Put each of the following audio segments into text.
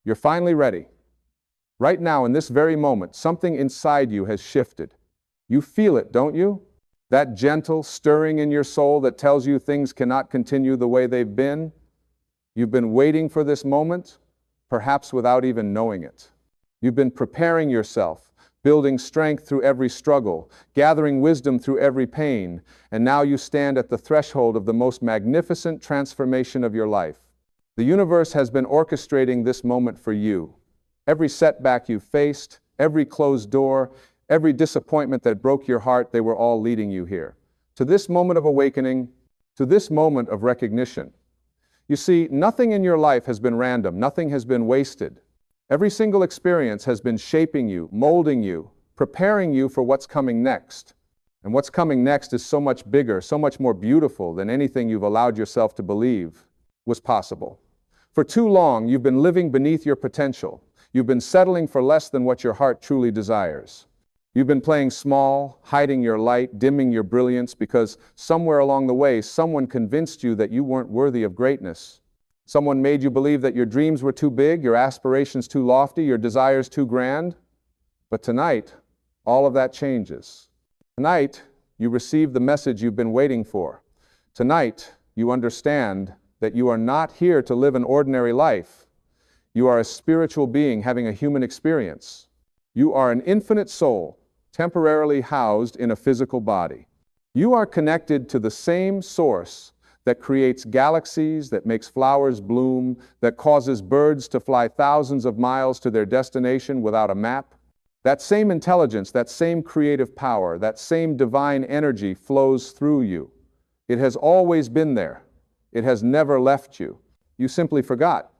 You're finally ready. Right now, in this very moment, something inside you has shifted. You feel it, don't you? That gentle stirring in your soul that tells you things cannot continue the way they've been. You've been waiting for this moment, perhaps without even knowing it. You've been preparing yourself, building strength through every struggle, gathering wisdom through every pain, and now you stand at the threshold of the most magnificent transformation of your life. The universe has been orchestrating this moment for you. Every setback you faced, every closed door, every disappointment that broke your heart, they were all leading you here. To this moment of awakening, to this moment of recognition. You see, nothing in your life has been random, nothing has been wasted. Every single experience has been shaping you, molding you, preparing you for what's coming next. And what's coming next is so much bigger, so much more beautiful than anything you've allowed yourself to believe was possible. For too long, you've been living beneath your potential. You've been settling for less than what your heart truly desires. You've been playing small, hiding your light, dimming your brilliance because somewhere along the way, someone convinced you that you weren't worthy of greatness. Someone made you believe that your dreams were too big, your aspirations too lofty, your desires too grand. But tonight, all of that changes. Tonight, you receive the message you've been waiting for. Tonight, you understand that you are not here to live an ordinary life. You are a spiritual being having a human experience. You are an infinite soul, temporarily housed in a physical body. You are connected to the same source that creates galaxies, that makes flowers bloom, that causes birds to fly thousands of miles to their destination without a map. That same intelligence, that same creative power, that same divine energy flows through you. It has always been there. It has never left you. You simply forgot.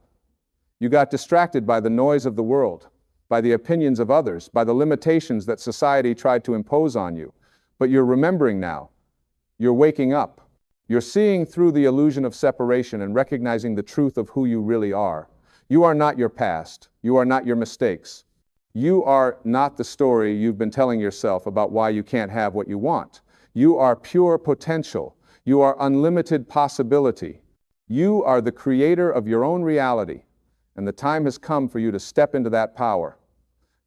You got distracted by the noise of the world, by the opinions of others, by the limitations that society tried to impose on you. But you're remembering now. You're waking up. You're seeing through the illusion of separation and recognizing the truth of who you really are. You are not your past. You are not your mistakes. You are not the story you've been telling yourself about why you can't have what you want. You are pure potential. You are unlimited possibility. You are the creator of your own reality, and the time has come for you to step into that power.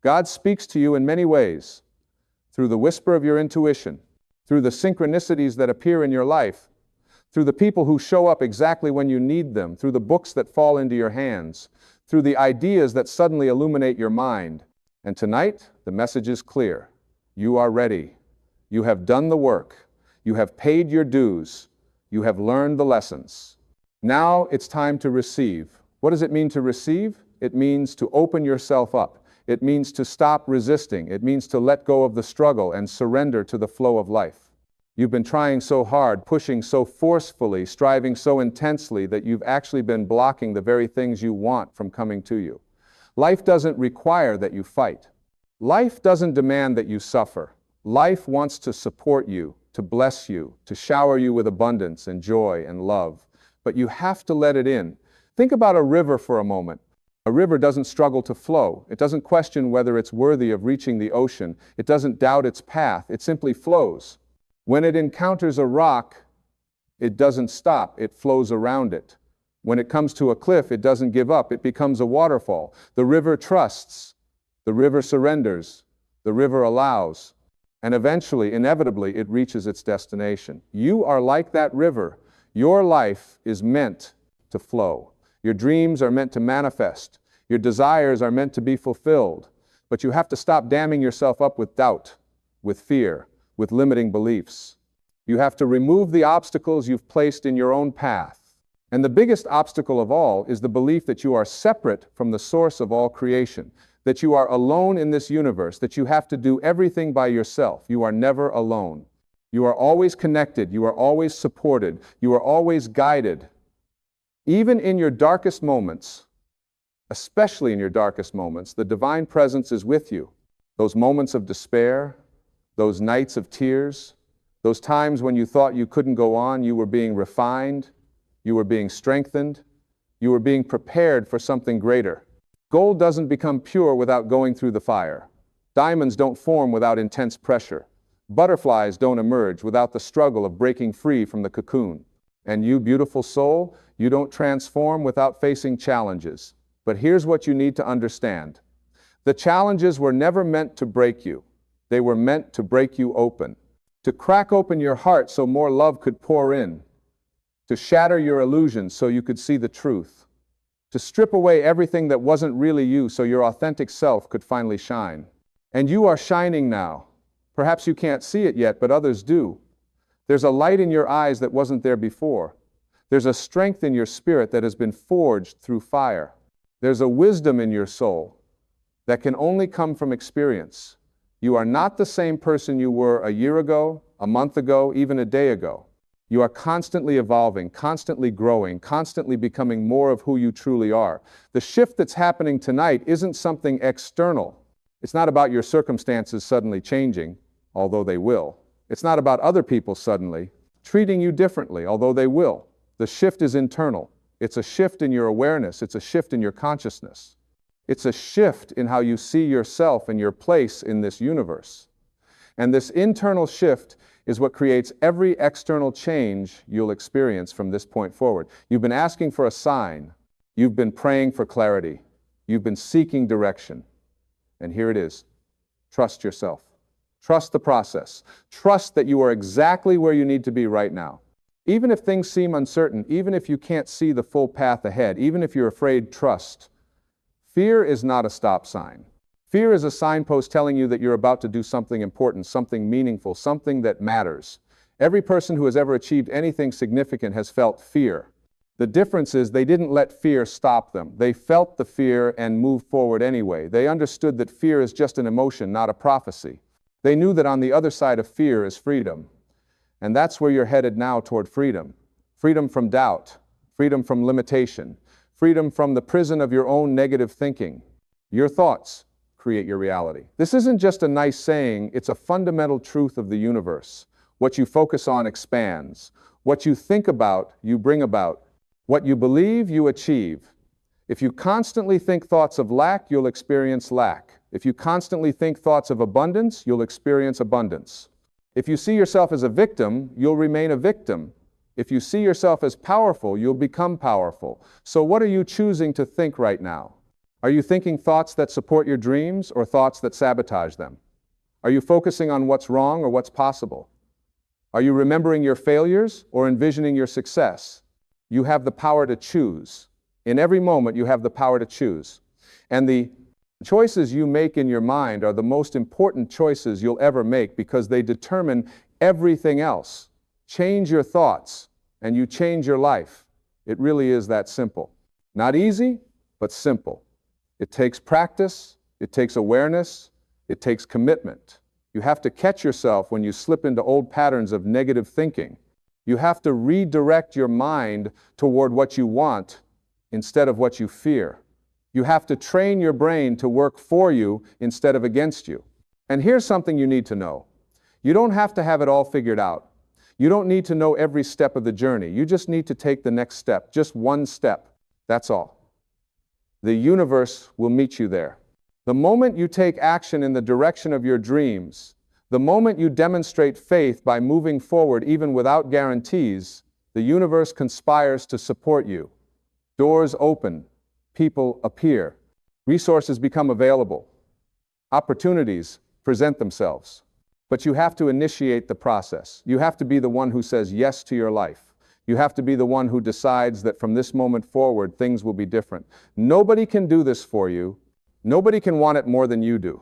God speaks to you in many ways, through the whisper of your intuition, through the synchronicities that appear in your life, through the people who show up exactly when you need them, through the books that fall into your hands, through the ideas that suddenly illuminate your mind. And tonight, the message is clear. You are ready. You have done the work. You have paid your dues. You have learned the lessons. Now it's time to receive. What does it mean to receive? It means to open yourself up. It means to stop resisting. It means to let go of the struggle and surrender to the flow of life. You've been trying so hard, pushing so forcefully, striving so intensely that you've actually been blocking the very things you want from coming to you. Life doesn't require that you fight. Life doesn't demand that you suffer. Life wants to support you, to bless you, to shower you with abundance and joy and love. But you have to let it in. Think about a river for a moment. A river doesn't struggle to flow. It doesn't question whether it's worthy of reaching the ocean. It doesn't doubt its path. It simply flows. When it encounters a rock, it doesn't stop. It flows around it. When it comes to a cliff, it doesn't give up. It becomes a waterfall. The river trusts. The river surrenders. The river allows. And eventually, inevitably, it reaches its destination. You are like that river. Your life is meant to flow. Your dreams are meant to manifest. Your desires are meant to be fulfilled. But you have to stop damming yourself up with doubt, with fear, with limiting beliefs. You have to remove the obstacles you've placed in your own path. And the biggest obstacle of all is the belief that you are separate from the source of all creation, that you are alone in this universe, that you have to do everything by yourself. You are never alone. You are always connected. You are always supported. You are always guided. Even in your darkest moments, especially in your darkest moments, the divine presence is with you. Those moments of despair, those nights of tears, those times when you thought you couldn't go on, you were being refined, you were being strengthened, you were being prepared for something greater. Gold doesn't become pure without going through the fire. Diamonds don't form without intense pressure. Butterflies don't emerge without the struggle of breaking free from the cocoon. And you, beautiful soul, you don't transform without facing challenges. But here's what you need to understand. The challenges were never meant to break you. They were meant to break you open, to crack open your heart so more love could pour in, to shatter your illusions so you could see the truth, to strip away everything that wasn't really you so your authentic self could finally shine. And you are shining now. Perhaps you can't see it yet, but others do. There's a light in your eyes that wasn't there before. There's a strength in your spirit that has been forged through fire. There's a wisdom in your soul that can only come from experience. You are not the same person you were a year ago, a month ago, even a day ago. You are constantly evolving, constantly growing, constantly becoming more of who you truly are. The shift that's happening tonight isn't something external. It's not about your circumstances suddenly changing, although they will. It's not about other people suddenly treating you differently, although they will. The shift is internal. It's a shift in your awareness. It's a shift in your consciousness. It's a shift in how you see yourself and your place in this universe. And this internal shift is what creates every external change you'll experience from this point forward. You've been asking for a sign. You've been praying for clarity. You've been seeking direction. And here it is. Trust yourself. Trust the process. Trust that you are exactly where you need to be right now. Even if things seem uncertain, even if you can't see the full path ahead, even if you're afraid, trust. Fear is not a stop sign. Fear is a signpost telling you that you're about to do something important, something meaningful, something that matters. Every person who has ever achieved anything significant has felt fear. The difference is they didn't let fear stop them. They felt the fear and moved forward anyway. They understood that fear is just an emotion, not a prophecy. They knew that on the other side of fear is freedom. And that's where you're headed now, toward freedom. Freedom from doubt, freedom from limitation, freedom from the prison of your own negative thinking. Your thoughts create your reality. This isn't just a nice saying, it's a fundamental truth of the universe. What you focus on expands. What you think about, you bring about. What you believe, you achieve. If you constantly think thoughts of lack, you'll experience lack. If you constantly think thoughts of abundance, you'll experience abundance. If you see yourself as a victim, you'll remain a victim. If you see yourself as powerful, you'll become powerful. So what are you choosing to think right now? Are you thinking thoughts that support your dreams or thoughts that sabotage them? Are you focusing on what's wrong or what's possible? Are you remembering your failures or envisioning your success? You have the power to choose. In every moment, you have the power to choose. And the choices you make in your mind are the most important choices you'll ever make because they determine everything else. Change your thoughts, and you change your life. It really is that simple. Not easy, but simple. It takes practice, it takes awareness, it takes commitment. You have to catch yourself when you slip into old patterns of negative thinking. You have to redirect your mind toward what you want instead of what you fear. You have to train your brain to work for you instead of against you. And here's something you need to know. You don't have to have it all figured out. You don't need to know every step of the journey. You just need to take the next step, just one step. That's all. The universe will meet you there. The moment you take action in the direction of your dreams, the moment you demonstrate faith by moving forward even without guarantees, the universe conspires to support you. Doors open, people appear, resources become available, opportunities present themselves. But you have to initiate the process. You have to be the one who says yes to your life. You have to be the one who decides that from this moment forward, things will be different. Nobody can do this for you. Nobody can want it more than you do.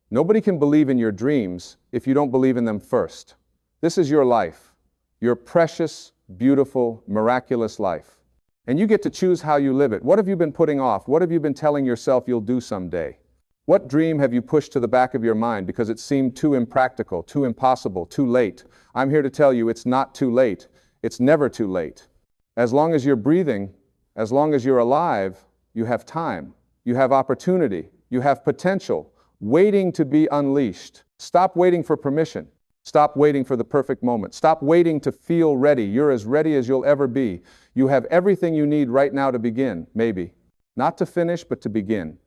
Nobody can believe in your dreams if you don't believe in them first. This is your life, your precious, beautiful, miraculous life. And you get to choose how you live it. What have you been putting off? What have you been telling yourself you'll do someday? What dream have you pushed to the back of your mind because it seemed too impractical, too impossible, too late? I'm here to tell you it's not too late. It's never too late. As long as you're breathing, as long as you're alive, you have time. You have opportunity. You have potential waiting to be unleashed. Stop waiting for permission. Stop waiting for the perfect moment. Stop waiting to feel ready. You're as ready as you'll ever be. You have everything you need right now to begin, maybe. Not to finish, but to begin.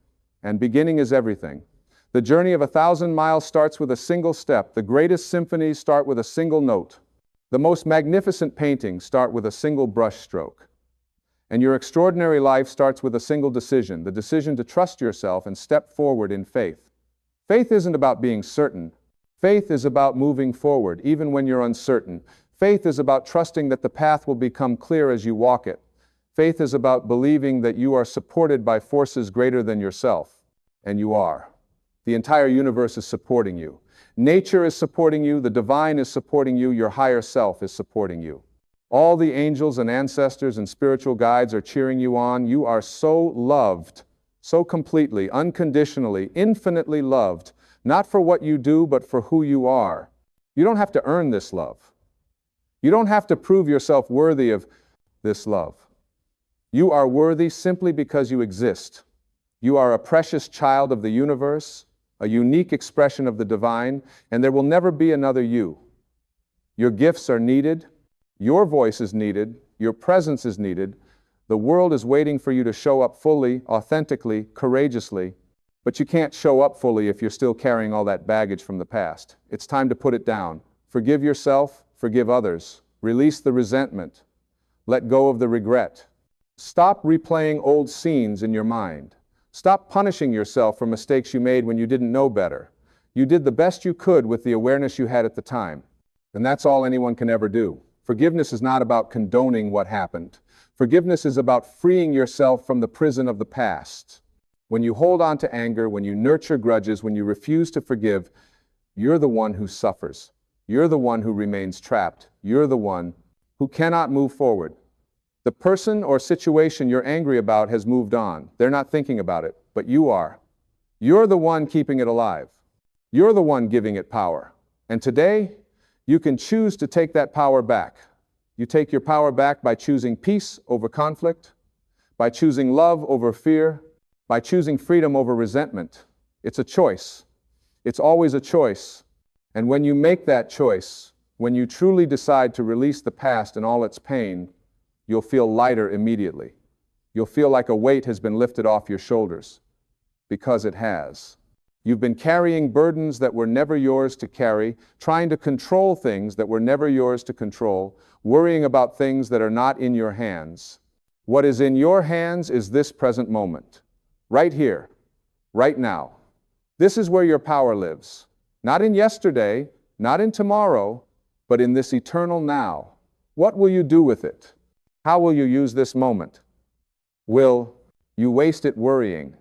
And beginning is everything. The journey of 1,000 miles starts with a single step. The greatest symphonies start with a single note. The most magnificent paintings start with a single brush stroke. And your extraordinary life starts with a single decision, the decision to trust yourself and step forward in faith. Faith isn't about being certain. Faith is about moving forward, even when you're uncertain. Faith is about trusting that the path will become clear as you walk it. Faith is about believing that you are supported by forces greater than yourself. And you are. The entire universe is supporting you. Nature is supporting you, the divine is supporting you, your higher self is supporting you. All the angels and ancestors and spiritual guides are cheering you on. You are so loved, so completely, unconditionally, infinitely loved, not for what you do, but for who you are. You don't have to earn this love. You don't have to prove yourself worthy of this love. You are worthy simply because you exist. You are a precious child of the universe, a unique expression of the divine, and there will never be another you. Your gifts are needed. Your voice is needed, your presence is needed. The world is waiting for you to show up fully, authentically, courageously, but you can't show up fully if you're still carrying all that baggage from the past. It's time to put it down. Forgive yourself, forgive others. Release the resentment. Let go of the regret. Stop replaying old scenes in your mind. Stop punishing yourself for mistakes you made when you didn't know better. You did the best you could with the awareness you had at the time, and that's all anyone can ever do. Forgiveness is not about condoning what happened. Forgiveness is about freeing yourself from the prison of the past. When you hold on to anger, when you nurture grudges, when you refuse to forgive, you're the one who suffers. You're the one who remains trapped. You're the one who cannot move forward. The person or situation you're angry about has moved on. They're not thinking about it, but you are. You're the one keeping it alive. You're the one giving it power. And today, you can choose to take that power back. You take your power back by choosing peace over conflict, by choosing love over fear, by choosing freedom over resentment. It's a choice. It's always a choice. And when you make that choice, when you truly decide to release the past and all its pain, you'll feel lighter immediately. You'll feel like a weight has been lifted off your shoulders, because it has. You've been carrying burdens that were never yours to carry, trying to control things that were never yours to control, worrying about things that are not in your hands. What is in your hands is this present moment, right here, right now. This is where your power lives. Not in yesterday, not in tomorrow, but in this eternal now. What will you do with it? How will you use this moment? Will you waste it worrying?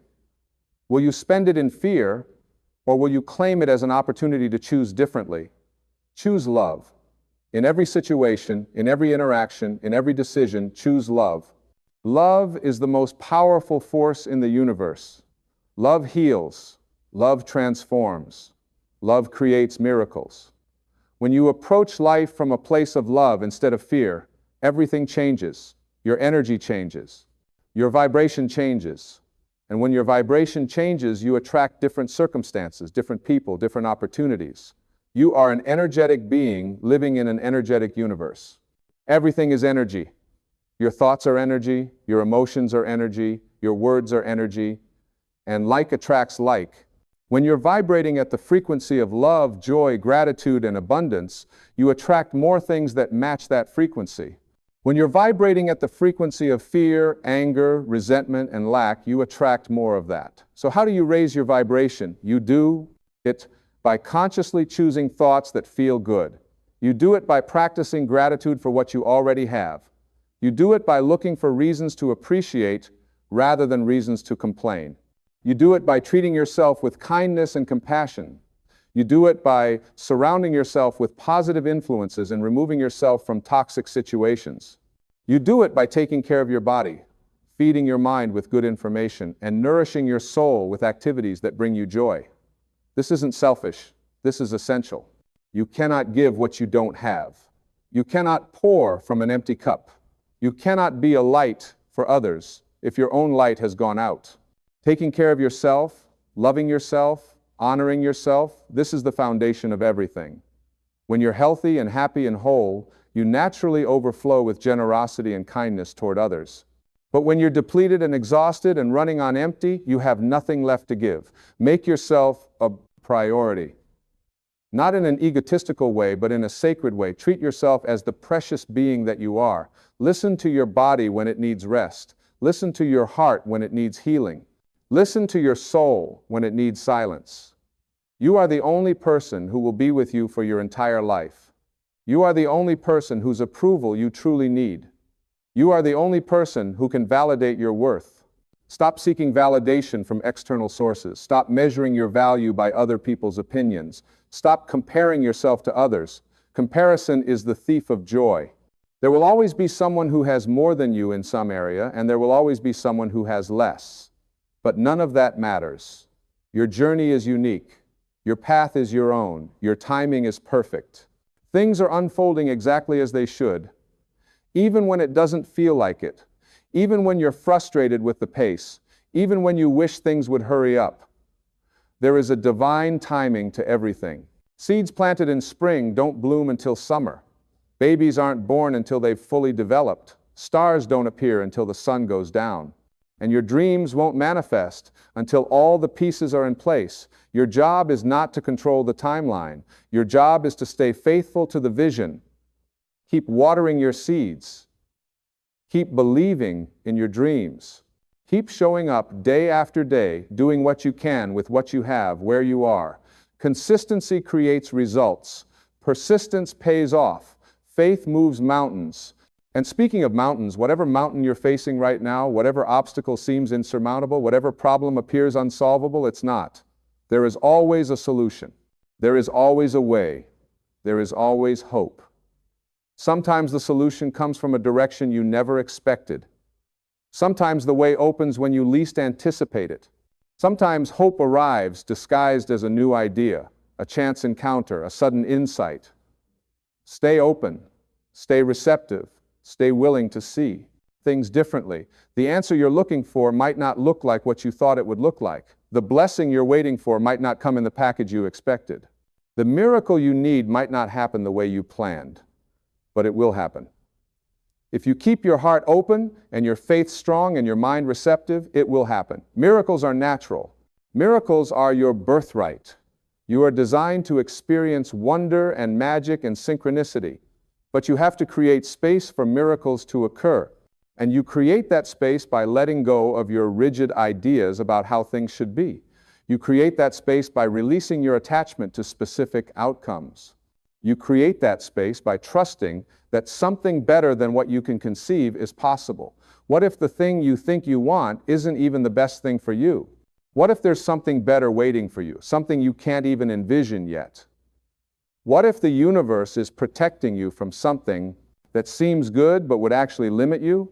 Will you spend it in fear? Or will you claim it as an opportunity to choose differently? Choose love. In every situation, in every interaction, in every decision, choose love. Love is the most powerful force in the universe. Love heals. Love transforms. Love creates miracles. When you approach life from a place of love instead of fear, everything changes. Your energy changes. Your vibration changes. And when your vibration changes, you attract different circumstances, different people, different opportunities. You are an energetic being living in an energetic universe. Everything is energy. Your thoughts are energy, your emotions are energy, your words are energy, and like attracts like. When you're vibrating at the frequency of love, joy, gratitude, and abundance, you attract more things that match that frequency. When you're vibrating at the frequency of fear, anger, resentment, and lack, you attract more of that. So how do you raise your vibration? You do it by consciously choosing thoughts that feel good. You do it by practicing gratitude for what you already have. You do it by looking for reasons to appreciate rather than reasons to complain. You do it by treating yourself with kindness and compassion. You do it by surrounding yourself with positive influences and removing yourself from toxic situations. You do it by taking care of your body, feeding your mind with good information, and nourishing your soul with activities that bring you joy. This isn't selfish. This is essential. You cannot give what you don't have. You cannot pour from an empty cup. You cannot be a light for others if your own light has gone out. Taking care of yourself, loving yourself, honoring yourself, this is the foundation of everything. When you're healthy and happy and whole, you naturally overflow with generosity and kindness toward others. But when you're depleted and exhausted and running on empty, you have nothing left to give. Make yourself a priority. Not in an egotistical way, but in a sacred way. Treat yourself as the precious being that you are. Listen to your body when it needs rest. Listen to your heart when it needs healing. Listen to your soul when it needs silence. You are the only person who will be with you for your entire life. You are the only person whose approval you truly need. You are the only person who can validate your worth. Stop seeking validation from external sources. Stop measuring your value by other people's opinions. Stop comparing yourself to others. Comparison is the thief of joy. There will always be someone who has more than you in some area, and there will always be someone who has less. But none of that matters. Your journey is unique. Your path is your own. Your timing is perfect. Things are unfolding exactly as they should, even when it doesn't feel like it, even when you're frustrated with the pace, even when you wish things would hurry up. There is a divine timing to everything. Seeds planted in spring don't bloom until summer. Babies aren't born until they've fully developed. Stars don't appear until the sun goes down. And your dreams won't manifest until all the pieces are in place. Your job is not to control the timeline. Your job is to stay faithful to the vision. Keep watering your seeds. Keep believing in your dreams. Keep showing up day after day, doing what you can with what you have, where you are. Consistency creates results. Persistence pays off. Faith moves mountains. And speaking of mountains, whatever mountain you're facing right now, whatever obstacle seems insurmountable, whatever problem appears unsolvable, it's not. There is always a solution. There is always a way. There is always hope. Sometimes the solution comes from a direction you never expected. Sometimes the way opens when you least anticipate it. Sometimes hope arrives disguised as a new idea, a chance encounter, a sudden insight. Stay open. Stay receptive. Stay willing to see things differently. The answer you're looking for might not look like what you thought it would look like. The blessing you're waiting for might not come in the package you expected. The miracle you need might not happen the way you planned, but it will happen. If you keep your heart open and your faith strong and your mind receptive, it will happen. Miracles are natural. Miracles are your birthright. You are designed to experience wonder and magic and synchronicity. But you have to create space for miracles to occur. And you create that space by letting go of your rigid ideas about how things should be. You create that space by releasing your attachment to specific outcomes. You create that space by trusting that something better than what you can conceive is possible. What if the thing you think you want isn't even the best thing for you? What if there's something better waiting for you, something you can't even envision yet? What if the universe is protecting you from something that seems good but would actually limit you?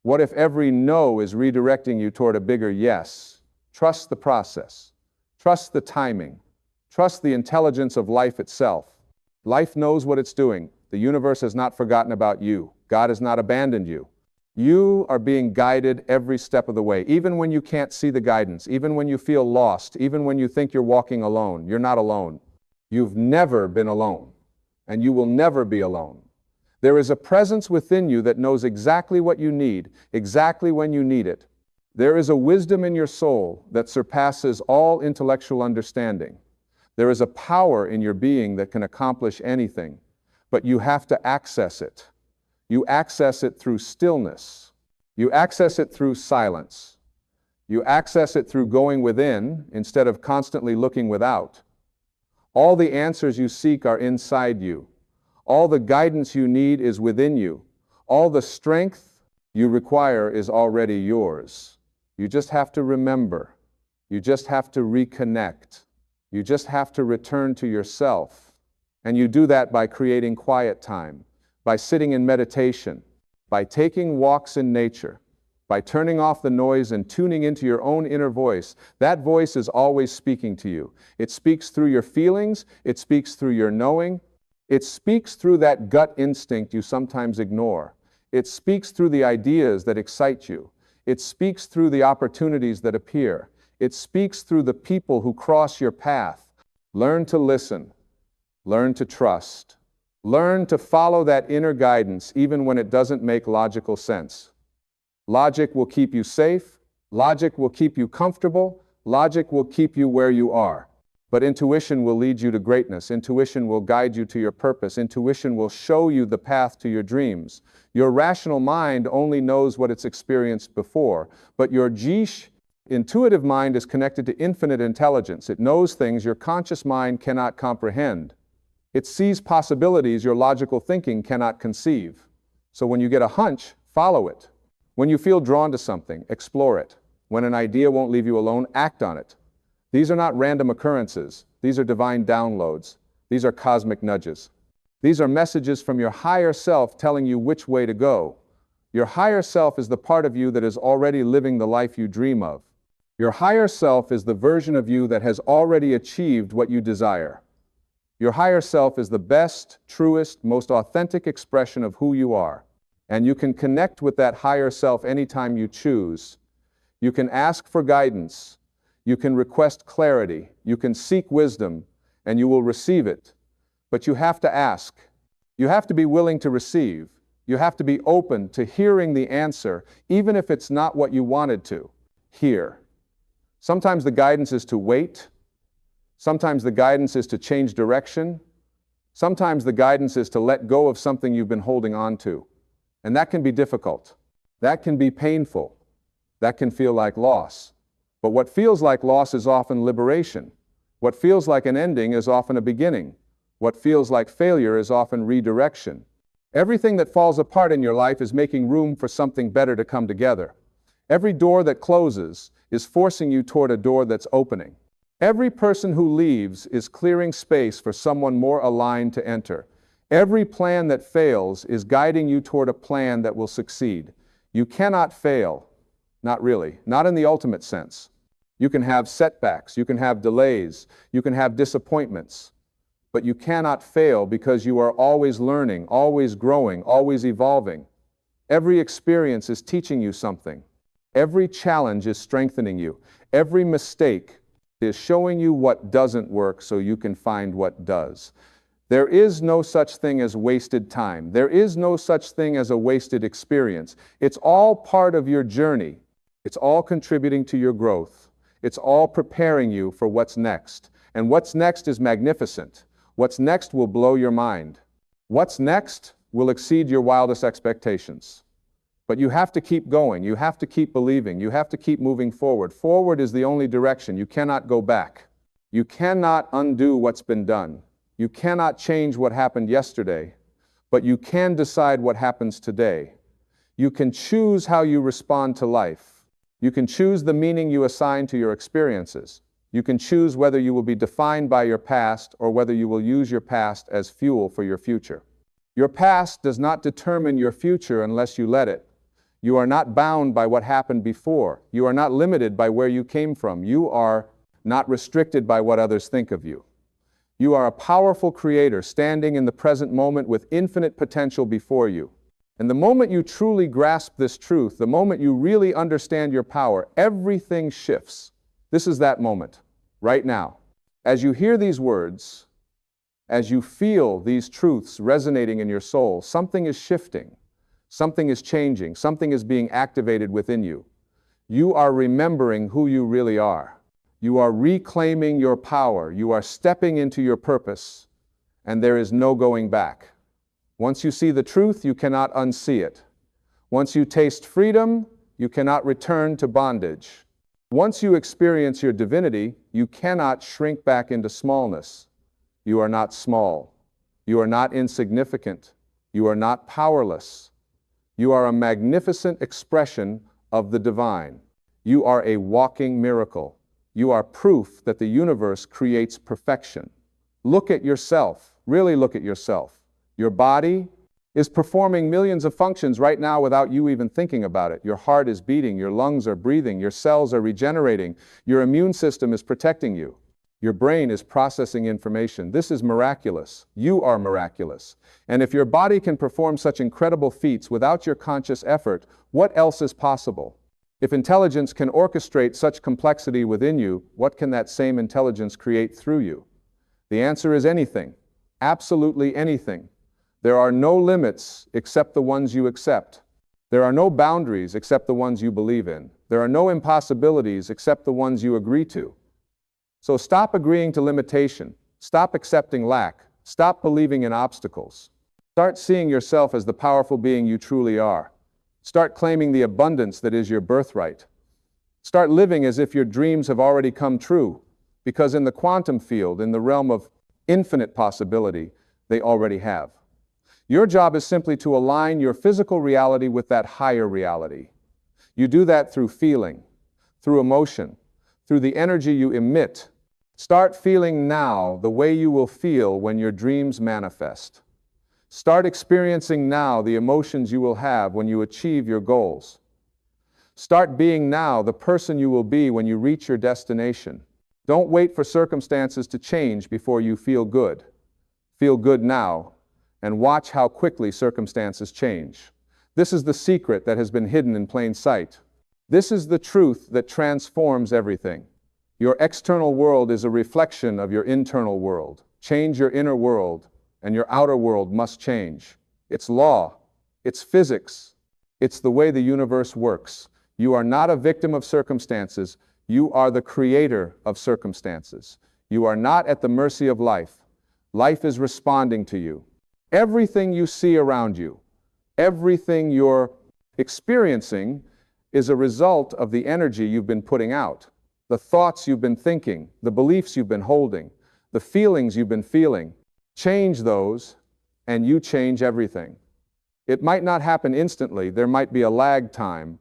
What if every no is redirecting you toward a bigger yes? Trust the process. Trust the timing. Trust the intelligence of life itself. Life knows what it's doing. The universe has not forgotten about you. God has not abandoned you. You are being guided every step of the way, even when you can't see the guidance, even when you feel lost, even when you think you're walking alone. You're not alone. You've never been alone, and you will never be alone. There is a presence within you that knows exactly what you need, exactly when you need it. There is a wisdom in your soul that surpasses all intellectual understanding. There is a power in your being that can accomplish anything, but you have to access it. You access it through stillness. You access it through silence. You access it through going within instead of constantly looking without. All the answers you seek are inside you. All the guidance you need is within you. All the strength you require is already yours. You just have to remember. You just have to reconnect. You just have to return to yourself. And you do that by creating quiet time, by sitting in meditation, by taking walks in nature, by turning off the noise and tuning into your own inner voice. That voice is always speaking to you. It speaks through your feelings. It speaks through your knowing. It speaks through that gut instinct you sometimes ignore. It speaks through the ideas that excite you. It speaks through the opportunities that appear. It speaks through the people who cross your path. Learn to listen. Learn to trust. Learn to follow that inner guidance even when it doesn't make logical sense. Logic will keep you safe. Logic will keep you comfortable. Logic will keep you where you are. But intuition will lead you to greatness. Intuition will guide you to your purpose. Intuition will show you the path to your dreams. Your rational mind only knows what it's experienced before, but your intuitive mind is connected to infinite intelligence. It knows things your conscious mind cannot comprehend. It sees possibilities your logical thinking cannot conceive. So when you get a hunch, follow it. When you feel drawn to something, explore it. When an idea won't leave you alone, act on it. These are not random occurrences. These are divine downloads. These are cosmic nudges. These are messages from your higher self telling you which way to go. Your higher self is the part of you that is already living the life you dream of. Your higher self is the version of you that has already achieved what you desire. Your higher self is the best, truest, most authentic expression of who you are. And you can connect with that higher self anytime you choose. You can ask for guidance. You can request clarity. You can seek wisdom, and you will receive it. But you have to ask. You have to be willing to receive. You have to be open to hearing the answer, even if it's not what you wanted to hear. Sometimes the guidance is to wait. Sometimes the guidance is to change direction. Sometimes the guidance is to let go of something you've been holding on to. And that can be difficult. That can be painful. That can feel like loss. But what feels like loss is often liberation. What feels like an ending is often a beginning. What feels like failure is often redirection. Everything that falls apart in your life is making room for something better to come together. Every door that closes is forcing you toward a door that's opening. Every person who leaves is clearing space for someone more aligned to enter. Every plan that fails is guiding you toward a plan that will succeed. You cannot fail. Not really. Not in the ultimate sense. You can have setbacks. You can have delays. You can have disappointments. But you cannot fail because you are always learning, always growing, always evolving. Every experience is teaching you something. Every challenge is strengthening you. Every mistake is showing you what doesn't work so you can find what does. There is no such thing as wasted time. There is no such thing as a wasted experience. It's all part of your journey. It's all contributing to your growth. It's all preparing you for what's next. And what's next is magnificent. What's next will blow your mind. What's next will exceed your wildest expectations. But you have to keep going. You have to keep believing. You have to keep moving forward. Forward is the only direction. You cannot go back. You cannot undo what's been done. You cannot change what happened yesterday, but you can decide what happens today. You can choose how you respond to life. You can choose the meaning you assign to your experiences. You can choose whether you will be defined by your past or whether you will use your past as fuel for your future. Your past does not determine your future unless you let it. You are not bound by what happened before. You are not limited by where you came from. You are not restricted by what others think of you. You are a powerful creator standing in the present moment with infinite potential before you. And the moment you truly grasp this truth, the moment you really understand your power, everything shifts. This is that moment, right now. As you hear these words, as you feel these truths resonating in your soul, something is shifting, something is changing, something is being activated within you. You are remembering who you really are. You are reclaiming your power. You are stepping into your purpose, and there is no going back. Once you see the truth, you cannot unsee it. Once you taste freedom, you cannot return to bondage. Once you experience your divinity, you cannot shrink back into smallness. You are not small. You are not insignificant. You are not powerless. You are a magnificent expression of the divine. You are a walking miracle. You are proof that the universe creates perfection. Look at yourself. Really look at yourself. Your body is performing millions of functions right now without you even thinking about it. Your heart is beating, your lungs are breathing, your cells are regenerating, your immune system is protecting you. Your brain is processing information. This is miraculous. You are miraculous. And if your body can perform such incredible feats without your conscious effort, what else is possible? If intelligence can orchestrate such complexity within you, what can that same intelligence create through you? The answer is anything. Absolutely anything. There are no limits except the ones you accept. There are no boundaries except the ones you believe in. There are no impossibilities except the ones you agree to. So stop agreeing to limitation. Stop accepting lack. Stop believing in obstacles. Start seeing yourself as the powerful being you truly are. Start claiming the abundance that is your birthright. Start living as if your dreams have already come true, because in the quantum field, in the realm of infinite possibility, they already have. Your job is simply to align your physical reality with that higher reality. You do that through feeling, through emotion, through the energy you emit. Start feeling now the way you will feel when your dreams manifest. Start experiencing now the emotions you will have when you achieve your goals. Start being now the person you will be when you reach your destination. Don't wait for circumstances to change before you feel good. Feel good now, and watch how quickly circumstances change. This is the secret that has been hidden in plain sight. This is the truth that transforms everything. Your external world is a reflection of your internal world. Change your inner world, and your outer world must change. It's law. It's physics. It's the way the universe works. You are not a victim of circumstances. You are the creator of circumstances. You are not at the mercy of life. Life is responding to you. Everything you see around you, everything you're experiencing is a result of the energy you've been putting out, the thoughts you've been thinking, the beliefs you've been holding, the feelings you've been feeling. Change those, and you change everything. It might not happen instantly, there might be a lag time,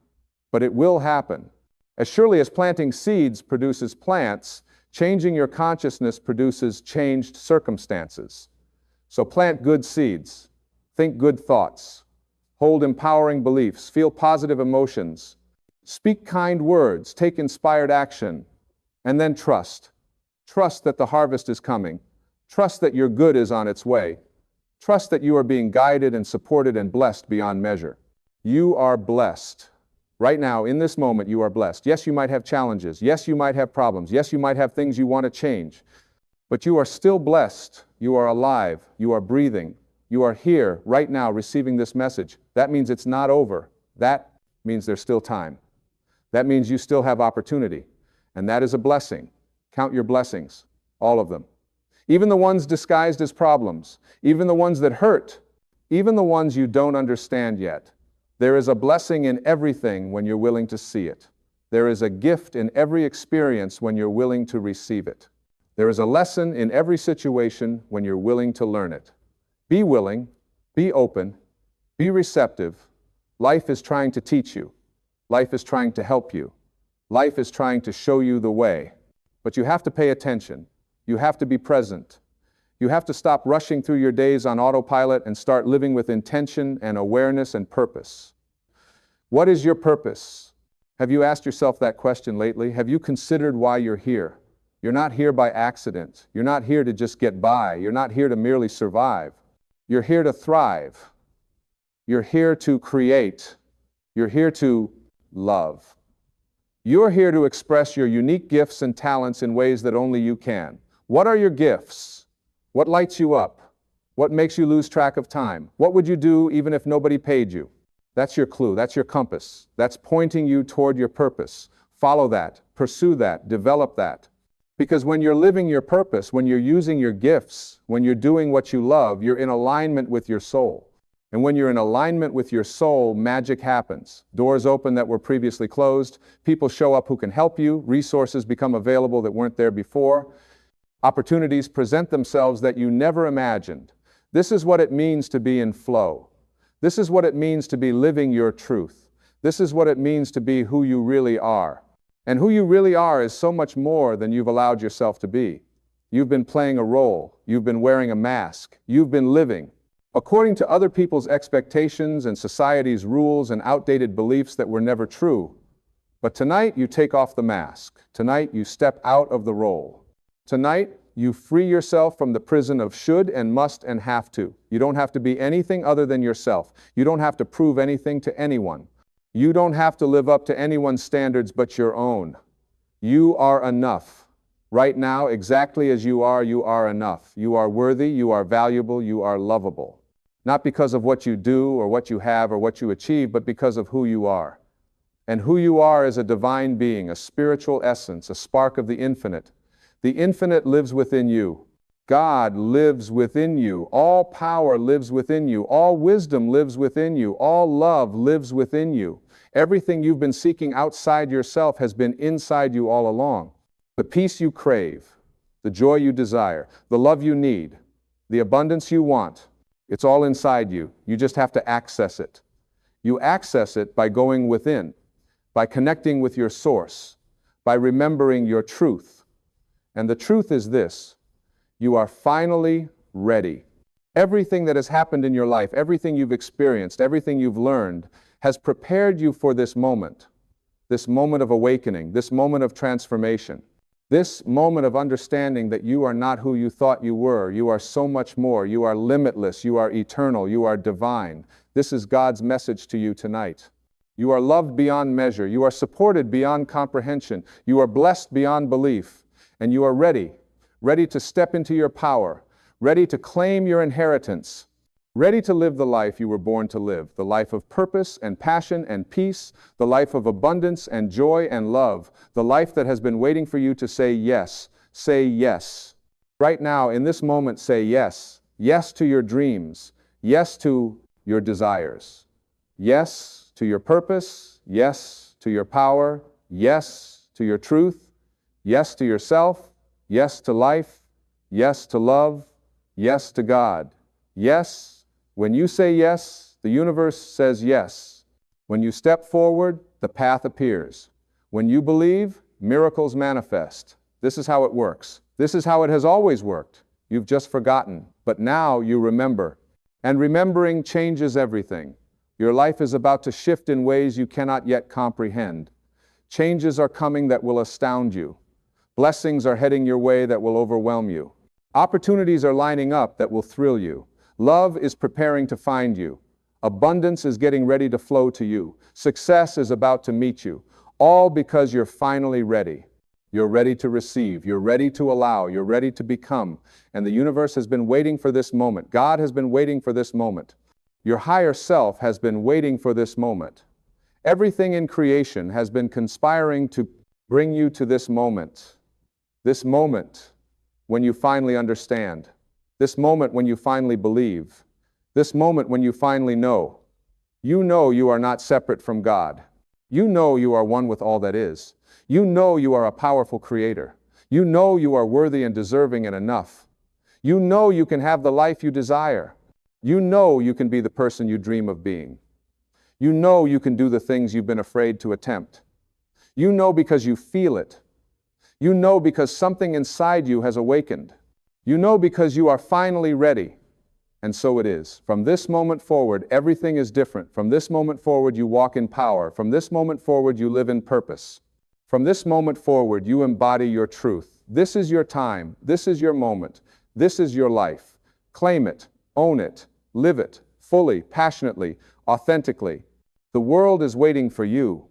but it will happen. As surely as planting seeds produces plants, changing your consciousness produces changed circumstances. So plant good seeds, think good thoughts, hold empowering beliefs, feel positive emotions, speak kind words, take inspired action, and then trust. Trust that the harvest is coming. Trust that your good is on its way. Trust that you are being guided and supported and blessed beyond measure. You are blessed. Right now, in this moment, you are blessed. Yes, you might have challenges. Yes, you might have problems. Yes, you might have things you want to change. But you are still blessed. You are alive. You are breathing. You are here right now receiving this message. That means it's not over. That means there's still time. That means you still have opportunity. And that is a blessing. Count your blessings, all of them. Even the ones disguised as problems, even the ones that hurt, even the ones you don't understand yet. There is a blessing in everything when you're willing to see it. There is a gift in every experience when you're willing to receive it. There is a lesson in every situation when you're willing to learn it. Be willing, be open, be receptive. Life is trying to teach you. Life is trying to help you. Life is trying to show you the way. But you have to pay attention. You have to be present. You have to stop rushing through your days on autopilot and start living with intention and awareness and purpose. What is your purpose? Have you asked yourself that question lately? Have you considered why you're here? You're not here by accident. You're not here to just get by. You're not here to merely survive. You're here to thrive. You're here to create. You're here to love. You're here to express your unique gifts and talents in ways that only you can. What are your gifts? What lights you up? What makes you lose track of time? What would you do even if nobody paid you? That's your clue. That's your compass. That's pointing you toward your purpose. Follow that. Pursue that. Develop that. Because when you're living your purpose, when you're using your gifts, when you're doing what you love, you're in alignment with your soul. And when you're in alignment with your soul, magic happens. Doors open that were previously closed. People show up who can help you. Resources become available that weren't there before. Opportunities present themselves that you never imagined. This is what it means to be in flow. This is what it means to be living your truth. This is what it means to be who you really are. And who you really are is so much more than you've allowed yourself to be. You've been playing a role. You've been wearing a mask. You've been living according to other people's expectations and society's rules and outdated beliefs that were never true. But tonight you take off the mask. Tonight you step out of the role. Tonight, you free yourself from the prison of should and must and have to. You don't have to be anything other than yourself. You don't have to prove anything to anyone. You don't have to live up to anyone's standards but your own. You are enough. Right now, exactly as you are enough. You are worthy, you are valuable, you are lovable. Not because of what you do or what you have or what you achieve, but because of who you are. And who you are is a divine being, a spiritual essence, a spark of the infinite. The infinite lives within you. God lives within you. All power lives within you. All wisdom lives within you. All love lives within you. Everything you've been seeking outside yourself has been inside you all along. The peace you crave, the joy you desire, the love you need, the abundance you want, it's all inside you. You just have to access it. You access it by going within, by connecting with your source, by remembering your truth. And the truth is this: you are finally ready. Everything that has happened in your life, everything you've experienced, everything you've learned, has prepared you for this moment of awakening, this moment of transformation, this moment of understanding that you are not who you thought you were. You are so much more. You are limitless. You are eternal. You are divine. This is God's message to you tonight. You are loved beyond measure. You are supported beyond comprehension. You are blessed beyond belief. And you are ready to step into your power, ready to claim your inheritance, ready to live the life you were born to live, the life of purpose and passion and peace, the life of abundance and joy and love, the life that has been waiting for you to say yes. Say yes. Right now, in this moment, say yes. Yes to your dreams. Yes to your desires. Yes to your purpose. Yes to your power. Yes to your truth. Yes to yourself. Yes to life. Yes to love. Yes to God. Yes. When you say yes, the universe says yes. When you step forward, the path appears. When you believe, miracles manifest. This is how it works. This is how it has always worked. You've just forgotten, but now you remember. And remembering changes everything. Your life is about to shift in ways you cannot yet comprehend. Changes are coming that will astound you. Blessings are heading your way that will overwhelm you. Opportunities are lining up that will thrill you. Love is preparing to find you. Abundance is getting ready to flow to you. Success is about to meet you. All because you're finally ready. You're ready to receive. You're ready to allow. You're ready to become. And the universe has been waiting for this moment. God has been waiting for this moment. Your higher self has been waiting for this moment. Everything in creation has been conspiring to bring you to this moment. This moment when you finally understand. This moment when you finally believe. This moment when you finally know. You know you are not separate from God. You know you are one with all that is. You know you are a powerful creator. You know you are worthy and deserving and enough. You know you can have the life you desire. You know you can be the person you dream of being. You know you can do the things you've been afraid to attempt. You know because you feel it. You know because something inside you has awakened. You know because you are finally ready. And so it is. From this moment forward, everything is different. From this moment forward, you walk in power. From this moment forward, you live in purpose. From this moment forward, you embody your truth. This is your time. This is your moment. This is your life. Claim it. Own it. Live it. Fully, passionately, authentically. The world is waiting for you.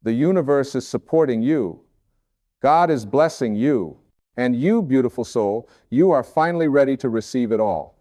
The universe is supporting you. God is blessing you. And you, beautiful soul, you are finally ready to receive it all.